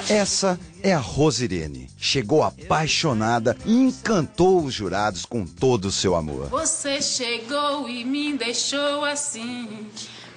Essa é a Rosirene. Chegou apaixonada e encantou os jurados com todo o seu amor. Você chegou e me deixou assim,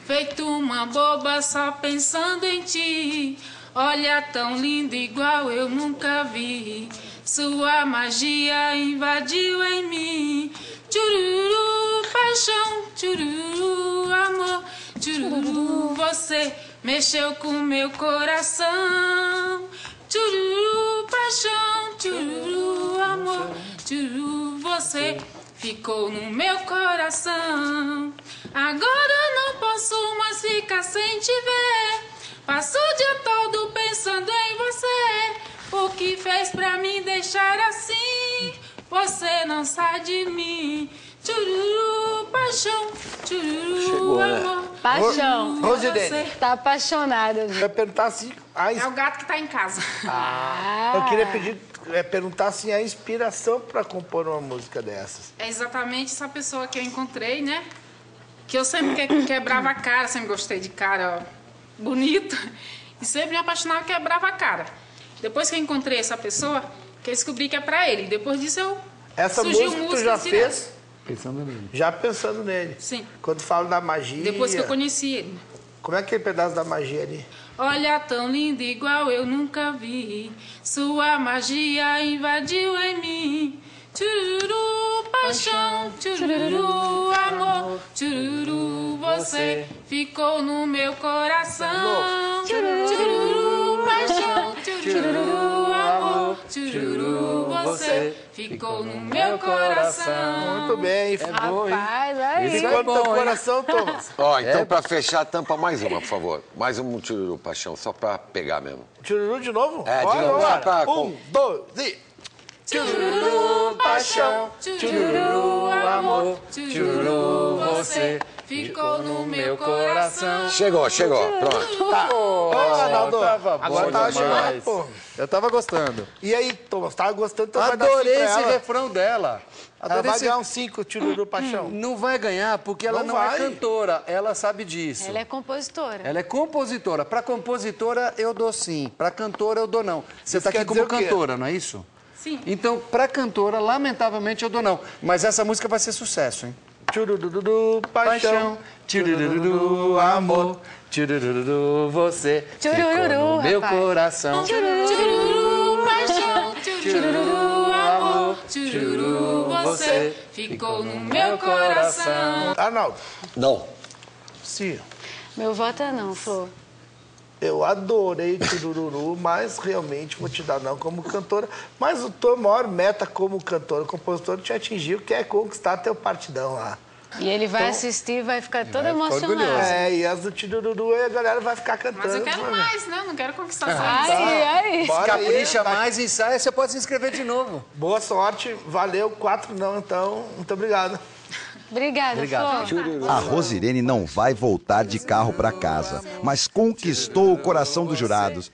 feito uma boba só pensando em ti. Olha, tão lindo igual eu nunca vi. Sua magia invadiu em mim. Tchururu, paixão, tchururu, amor, tchururu, você mexeu com meu coração. Tchururu, paixão, tchururu, amor, tchururu, você ficou no meu coração. Agora não posso mais ficar sem te ver. Passo o dia todo pensando em você. O que fez pra me deixar assim? Você não sai de mim. Tchururu, paixão, tchururu, chegou, amor. Né? Paixão. Rosidene. Tá apaixonada. Eu ia perguntar assim... É o gato que tá em casa. Eu queria perguntar assim, a inspiração pra compor uma música dessas. É exatamente essa pessoa que eu encontrei, né? Que eu sempre quebrava a cara, sempre gostei de cara bonita. E sempre me apaixonava e quebrava a cara. Depois que eu encontrei essa pessoa, que eu descobri que é pra ele. Depois disso eu... Essa surgiu música tu já fez? Pensando nele. Já pensando nele. Sim. Quando falo da magia... Depois que eu conheci ele. Como é aquele pedaço da magia ali? Olha, tão lindo igual eu nunca vi. Sua magia invadiu em mim. Tchururu, paixão, tchururu, amor, tchururu, você ficou no meu coração. Tchururu, paixão, tchururu, amor, tchururu, você ficou no meu coração. Muito bem. Rapaz, aí. Ficou no teu coração, Thomas. Ó, então pra fechar, tampa mais uma, por favor. Mais um tchururu, paixão, só pra pegar mesmo. Tchururu de novo? É, de Bora, novo, bora. só pra... 1, 2 e... Tchururu, paixão, tchururu, amor, tchururu, você ficou no meu coração. Chegou, pronto. Tá. Ô, Arnaldo, agora tava demais, pô. Eu tava gostando. E aí, Thomas, tava gostando? Então vai dar Adorei cinco pra esse ela. refrão dela. Ela Adorei vai esse... ganhar um 5, Tchururu, paixão. Não vai ganhar porque ela não é vai. cantora. Ela sabe disso. Ela é compositora. Ela é compositora. Pra compositora, eu dou sim. Pra cantora, eu dou não. Você Isso tá quer aqui como dizer o quê? cantora, não é isso? Sim. Então, pra cantora, lamentavelmente, eu dou não. Mas essa música vai ser sucesso, hein? Tchururu, paixão. Tchurururu, amor. Tchurururu, você Tchurururu, ficou no meu rapaz. coração. Tchururu, paixão, tchururu, amor, tchururu, você ficou no meu coração. Arnaldo. Não. Sim. Meu voto é não, Flor. Eu adorei Tchururu, mas realmente vou te dar não como cantora. Mas a tua maior meta como cantora, compositor, te atingiu, que é conquistar teu partidão lá. E ele vai assistir e vai ficar todo emocionado. É, e as do Tchururu, a galera vai ficar cantando. Mas eu quero mais, né? Eu não quero conquistar só isso. Ai. Bora Capricha aí, tá. mais, ensaia, você pode se inscrever de novo. Boa sorte, valeu, 4 não, então, muito obrigado. Obrigada, Flor. A Rosirene não vai voltar de carro para casa, mas conquistou o coração dos jurados